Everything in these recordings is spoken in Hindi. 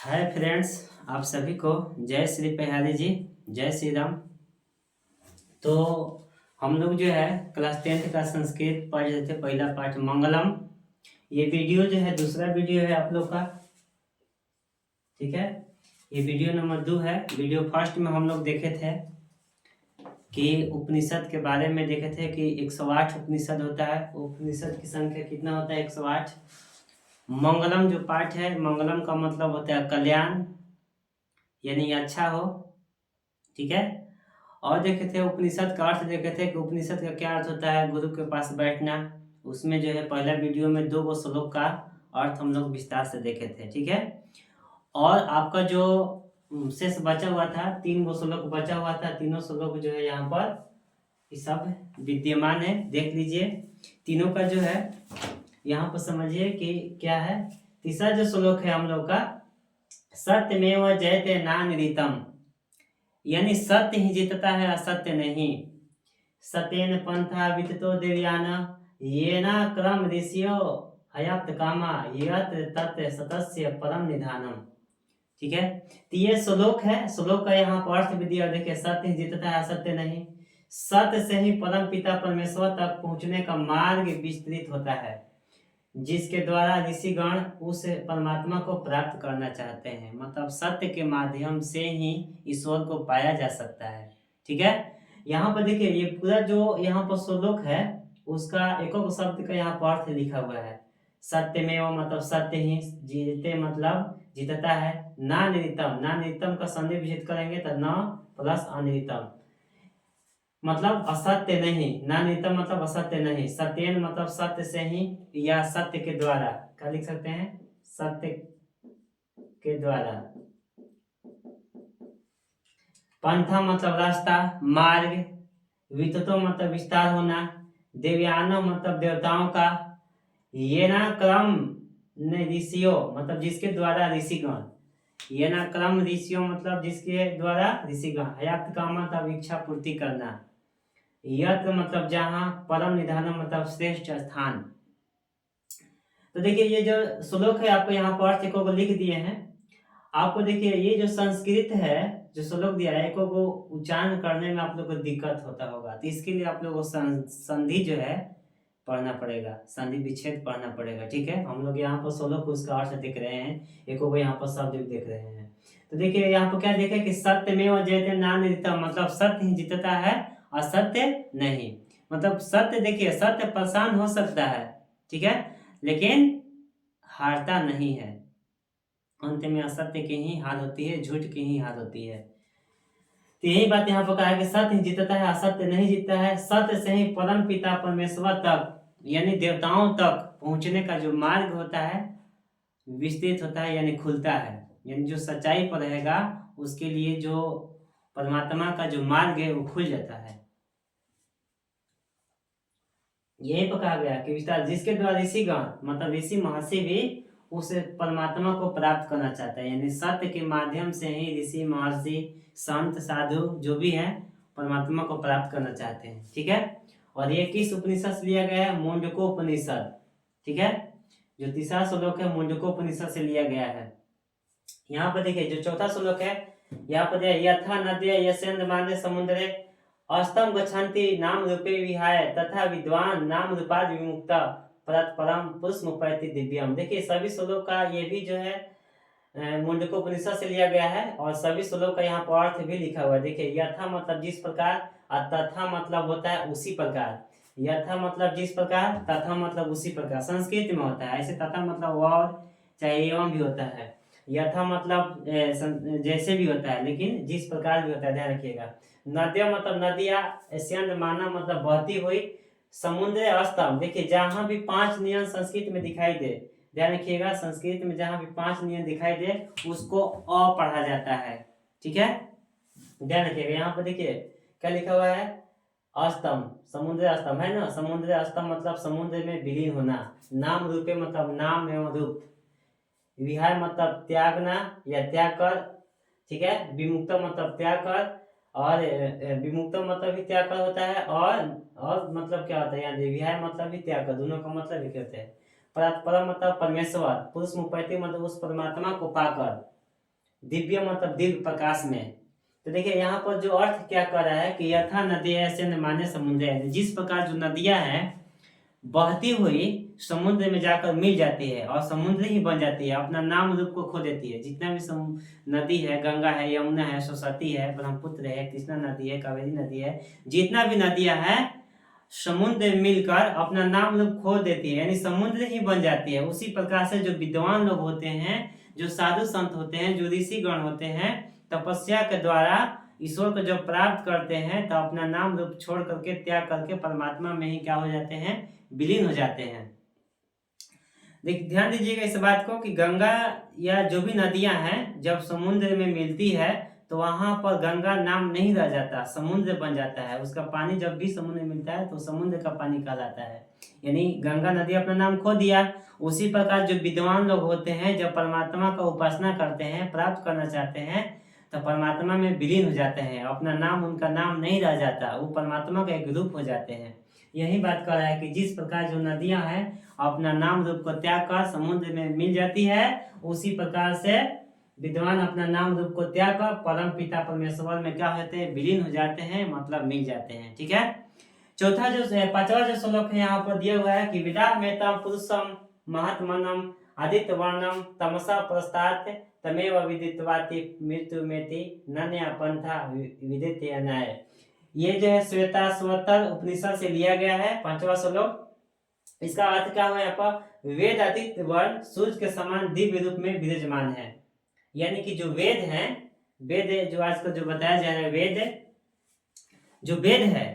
हाय फ्रेंड्स, आप सभी को जय श्री पहाड़ी जी, जय श्री राम। तो हम लोग जो है क्लास 10th का संस्कृत पढ़ रहे थे, पहला पाठ मंगलम। ये वीडियो जो है दूसरा वीडियो है आप लोग का, ठीक है। ये वीडियो नंबर 2 है। वीडियो फर्स्ट में हम लोग देखे थे कि उपनिषद के बारे में देखे थे कि 108 उपनिषद होता है। उपनिषद की संख्या कितना होता है? 108। मंगलम जो पाठ है, मंगलम का मतलब होता है कल्याण, यानी अच्छा हो, ठीक है। और देखे थे उपनिषद का अर्थ, देखे थे कि उपनिषद का क्या अर्थ होता है, गुरु के पास बैठना। उसमें जो है पहला वीडियो में 2 गो श्लोक का अर्थ हम लोग विस्तार से देखे थे, ठीक है। और आपका जो शेष बचा हुआ था, 3 गो श्लोक बचा हुआ था, तीनों श्लोक जो है यहाँ पर ये सब विद्यमान है, देख लीजिए। तीनों का जो है यहाँ पर समझिए कि क्या है। तीसरा जो श्लोक है हम लोग का, सत्यमेव जयते नानृतम, यानी सत्य ही जीतता है, असत्य नहीं। सत्येन पंथा विततो देवयान, येना क्रम ऋषियो हयात कामा, यत्र तत्र सतस्य परम निधानम, ठीक है। तो ये श्लोक है, श्लोक का यहाँ पर अर्थ भी दिया, देखिए। सत्य ही जीतता है, असत्य नहीं। सत्य से ही परम पिता परमेश्वर तक पहुंचने का मार्ग विस्तृत होता है, जिसके द्वारा ऋषिगण उस परमात्मा को प्राप्त करना चाहते हैं। मतलब सत्य के माध्यम से ही ईश्वर को पाया जा सकता है, ठीक है। यहाँ पर देखिए, ये पूरा जो यहाँ पर श्लोक है उसका एक शब्द का यहाँ पर अर्थ लिखा हुआ है। सत्यमेव मतलब सत्य ही, जीते मतलब जीतता है। ना निरितम, ना निरितम का संधि विच्छेद करेंगे तो न प्लस अनिरितम, मतलब असत्य नहीं। नानितम मतलब असत्य नहीं। सत्यन मतलब सत्य से ही, या सत्य के द्वारा, क्या लिख सकते हैं? सत्य के द्वारा। पंथा मतलब रास्ता, मार्ग। विततो मतलब विस्तार होना। देवयानो मतलब देवताओं का। ये ना क्रम ने ऋषियों मतलब जिसके द्वारा ऋषिगण। ये ना क्रम ऋषियों मतलब जिसके द्वारा ऋषिगण। हयात का मतलब इच्छा पूर्ति करना। यत्र मतलब जहां, परम निधान मतलब श्रेष्ठ स्थान। तो देखिए, ये जो श्लोक है आपको यहाँ पर अर्थ को लिख दिए हैं। आपको देखिए, ये जो संस्कृत है, जो श्लोक दिया है, को उच्चारण करने में आप लोग को दिक्कत होता होगा, तो इसके लिए आप लोग को संधि जो है पढ़ना पड़ेगा, संधि विच्छेद पढ़ना पड़ेगा, ठीक है। हम लोग यहाँ पर श्लोक उसका अर्थ देख रहे हैं, एक को यहाँ पर शब्द भी देख रहे हैं। तो देखिए यहाँ पर क्या देखे कि सत्यमेव जयते नानृतम, मतलब सत्य ही जीतता है, असत्य नहीं। मतलब सत्य, देखिए सत्य परेशान हो सकता है, ठीक है, लेकिन हारता नहीं है। अंत में असत्य की ही हार होती है, झूठ की ही हार होती है। तो यही बात यहाँ पर कहा है कि सत्य जीतता है, असत्य नहीं जीतता है। सत्य से ही परम पिता परमेश्वर तक, यानी देवताओं तक पहुंचने का जो मार्ग होता है विस्तृत होता है, यानी खुलता है। यानी जो सच्चाई पर रहेगा उसके लिए जो परमात्मा का जो मार्ग है वो खुल जाता है। यही पर कहा गया कि विस्तार, जिसके द्वारा ऋषिगण मतलब ऋषि महर्षि भी उस परमात्मा को प्राप्त करना चाहता है। यानी सत्य के माध्यम से ही ऋषि महर्षि संत साधु जो भी है परमात्मा को प्राप्त करना चाहते हैं, ठीक है। और ये किस उपनिषद से लिया गया है? मुंडकोपनिषद, ठीक है। जो तीसरा श्लोक है मुंडकोपनिषद से लिया गया है। यहाँ पर देखिए जो चौथा श्लोक है, यहाँ पर यथा नद्य यस्यन्द माने समुद्रे अस्तम गच्छन्ति नाम रूपे विहाय तथा विद्वान नाम रूपाद विमुक्ता परम पुरुष मुपैति दिव्यम। देखिए सभी श्लोक का ये भी जो है मुंडकोपनिषद से लिया गया है, और सभी श्लोक का यहाँ पर अर्थ भी लिखा हुआ है। देखिए यथा मतलब जिस प्रकार, और तथा मतलब होता है उसी प्रकार। यथा मतलब जिस प्रकार, तथा मतलब उसी प्रकार, संस्कृत में होता है ऐसे। तथा मतलब और चाहे एवं भी होता है। यथा मतलब जैसे भी होता है, लेकिन जिस प्रकार भी होता है, ध्यान रखिएगा। नद्या मतलब नदियां, एशियन माना मतलब बहती हुई, समुद्र अस्तम, देखिए जहां भी 5 नियम संस्कृत में दिखाई दे, ध्यान रखिएगा, संस्कृत में जहां भी 5 नियम दिखाई दे उसको अ पढ़ा जाता है, ठीक है। ध्यान रखिएगा। यहाँ पर देखिए क्या लिखा हुआ है, अस्तम, समुद्र अस्तम है ना। समुद्र अस्तम मतलब समुद्र में विलीन होना। नाम रूपे मतलब नाम एवं रूप। विहाय मतलब त्यागना या त्याग कर, ठीक है। विमुक्त मतलब त्याग कर, और विमुक्त मतलब भी त्याग कर होता है, और मतलब क्या होता है यहाँ, विहाय मतलब भी त्याग कर, दोनों का मतलब एक होता है। परम मतलब परमेश्वर, पुरुष मुपैति मतलब उस परमात्मा को पाकर, दिव्य मतलब दिव्य प्रकाश में। तो देखिए यहाँ पर जो अर्थ क्या कर रहा है कि यथा नदी ऐसे न माने समुद्र है, जिस प्रकार जो नदियां हैं बहती हुई समुद्र में जाकर मिल जाती है और समुद्र ही बन जाती है, अपना नाम रूप को खो देती है। जितना भी नदी है, गंगा है, यमुना है, सरस्वती है, ब्रह्मपुत्र है, कृष्णा नदी है, कावेरी नदी है, जितना भी नदियां हैं समुद्र में मिलकर अपना नाम रूप खो देती है, यानी समुद्र ही बन जाती है। उसी प्रकार से जो विद्वान लोग होते हैं, जो साधु संत होते हैं, जो ऋषि गण होते हैं, तपस्या के द्वारा ईश्वर को जब प्राप्त करते हैं तो अपना नाम रूप छोड़ करके, त्याग करके परमात्मा में ही क्या हो जाते हैं, विलीन हो जाते हैं। देखिए ध्यान दीजिएगा इस बात को कि गंगा या जो भी नदियां हैं जब समुद्र में मिलती है तो वहां पर गंगा नाम नहीं रह जाता, समुद्र बन जाता है। उसका पानी जब भी समुद्र में मिलता है तो समुद्र का पानी कहलाता है, यानी गंगा नदी अपना नाम खो दिया। उसी प्रकार जो विद्वान लोग होते हैं जब परमात्मा का उपासना करते हैं, प्राप्त करना चाहते हैं, तो परमात्मा में विलीन हो जाते हैं, अपना नाम उनका नाम नहीं रह जाता, वो परमात्मा का एक रूप हो जाते हैं। यही बात कर रहा है कि जिस प्रकार जो नदियां हैं अपना नाम रूप को त्याग कर समुद्र में मिल जाती है, उसी प्रकार से विद्वान अपना नाम रूप को त्याग कर परम पिता परमेश्वर में क्या होते हैं, विलीन हो जाते हैं, मतलब मिल जाते हैं। ठीक है। चौथा जो पांचवा जो श्लोक है यहाँ पर दिया हुआ है कि विदा मेता पुरुषम महात्मनम आदित्य वर्णम तमसा प्रस्तात् तमेव विदित्वाति मृत्यु मेति नन्या पंथा विदित अनाय। ये जो है श्वेता स्वतर उपनिषद से लिया गया है पांचवा श्लोक। इसका अर्थ क्या हुआ यहाँ पर, वेद आदित्य वर्ण सूर्य के समान दिव्य रूप में विराजमान है। यानी कि जो वेद हैं, वेद जो आजकल जो बताया जा रहा है, वेद जो वेद है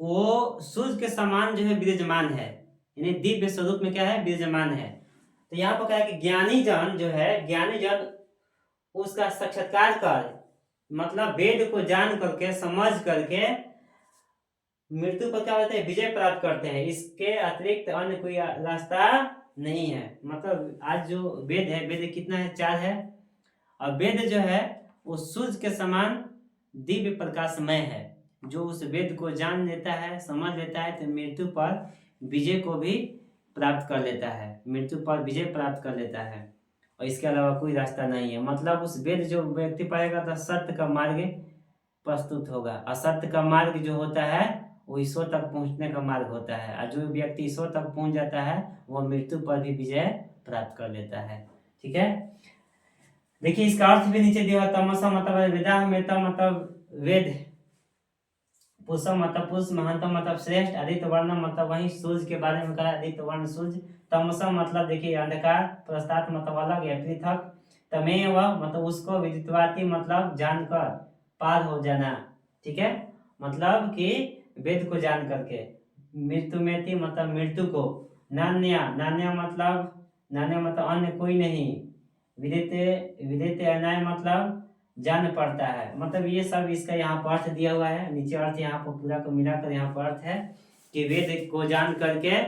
वो सूर्य के समान जो है विराजमान है, यानी दिव्य स्वरूप में क्या है, विराजमान है। तो यहाँ पर क्या है कि ज्ञानी जन जो है, ज्ञानी जन उसका साक्षात्कार कर, मतलब वेद को जान करके समझ करके मृत्यु पर क्या होता है, विजय प्राप्त करते हैं। इसके अतिरिक्त अन्य कोई रास्ता नहीं है। मतलब आज जो वेद है, वेद कितना है, 4 है, और वेद जो है वो सूर्य के समान दिव्य प्रकाशमय है। जो उस वेद को जान लेता है, समझ लेता है, तो मृत्यु पर विजय को भी प्राप्त कर लेता है, मृत्यु पर विजय प्राप्त कर लेता है, और इसके अलावा कोई रास्ता नहीं है। मतलब उस वेद जो व्यक्ति पाएगा तो सत्य का मार्ग प्रस्तुत होगा। असत्य का मार्ग जो होता है वो ईश्वर तक पहुंचने का मार्ग होता है, और जो व्यक्ति ईश्वर तक पहुंच जाता है वह मृत्यु पर भी विजय प्राप्त कर लेता है। ठीक है। देखिए इसका अर्थ भी नीचे दिया, तमसा मतलब वेदा मेता मतलब वेद, पुरुषम मतलब पुरुष, महंतम मतलब श्रेष्ठ, आदित्य वर्ण मतलब वही सूर्य के बारे में कहा, आदित्य वर्ण सूर्य। तमसा मतलब देखिए अंधकार, प्रस्तात् मतलब अलग या पृथक, तमेव मतलब उसको, विदित्वाति मतलब जानकर, पार हो जाना। ठीक है, मतलब कि वेद को जान करके, मृत्यु मेति मतलब मृत्यु को, नान्या नान्या मतलब अन्य कोई नहीं, विदिते विदिते अनाय मतलब जान पड़ता है। मतलब ये सब इसका यहाँ पर अर्थ दिया हुआ है। नीचे अर्थ यहाँ पर पूरा को मिलाकर यहाँ पर अर्थ है कि वेद को जान करके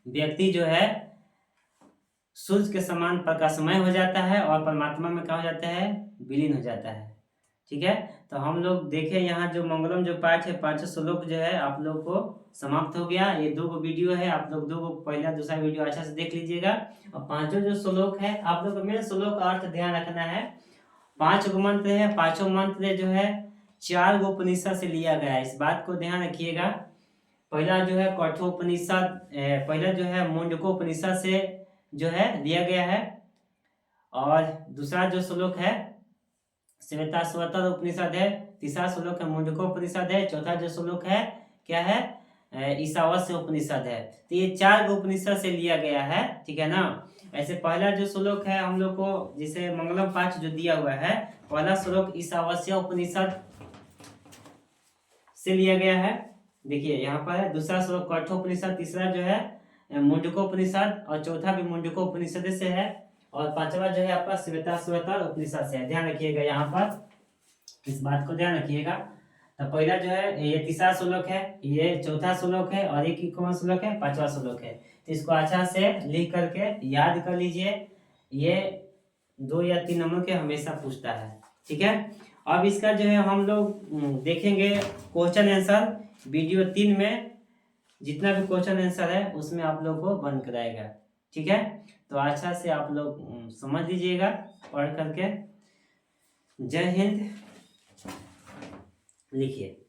व्यक्ति जो है सूर्य के समान प्रकाशमय हो जाता है और परमात्मा में क्या हो जाता है, विलीन हो जाता है। ठीक है। तो हम लोग देखें यहाँ जो मंगलम जो पाठ है, 5 श्लोक जो है आप लोग को समाप्त हो गया। ये 2 वीडियो है, आप लोग 2 पहला दूसरा वीडियो अच्छा से देख लीजिएगा। और 5 जो श्लोक है आप लोग को मेन श्लोक का अर्थ ध्यान रखना है। 5 मंत्र है, 5 मंत्र जो है 4 उपनिषद से लिया गया है, इस बात को ध्यान रखिएगा। पहला जो है कठोपनिषद, पहला जो है मुंडकोपनिषद से जो है लिया गया है, और दूसरा जो श्लोक है श्वेता स्वतर उपनिषद है, तीसरा श्लोक है मुंडकोपनिषद है, चौथा जो श्लोक है क्या है, ईशावास्य उपनिषद है। तो ये 4 उपनिषद से लिया गया है। ठीक है ना। ऐसे पहला जो श्लोक है हम लोग को, जैसे मंगलम पाठ जो दिया हुआ है, पहला श्लोक ईशावास्य उपनिषद से लिया गया है, देखिए यहाँ पर है। दूसरा श्लोक कठोपनिषद, तीसरा जो है मुंडकोपनिषद, और चौथा भी मुंडकोपनिषद से है, और 5वां जो है आपका श्वेता स्वतर उपनिषद से है। ध्यान रखिएगा यहाँ पर, इस बात को ध्यान रखिएगा। तो पहला जो है ये तीसरा श्लोक है, ये चौथा श्लोक है, और एक कौन श्लोक है, 5वां श्लोक है। तो इसको अच्छा से लिख करके याद कर लीजिए। ये 2 या 3 नंबर के हमेशा पूछता है। ठीक है। अब इसका जो है हम लोग देखेंगे क्वेश्चन आंसर, वीडियो 3 में जितना भी क्वेश्चन आंसर है उसमें आप लोग को बन कराएगा। ठीक है। तो अच्छा से आप लोग समझ लीजिएगा पढ़ करके। जय हिंद लिखिए।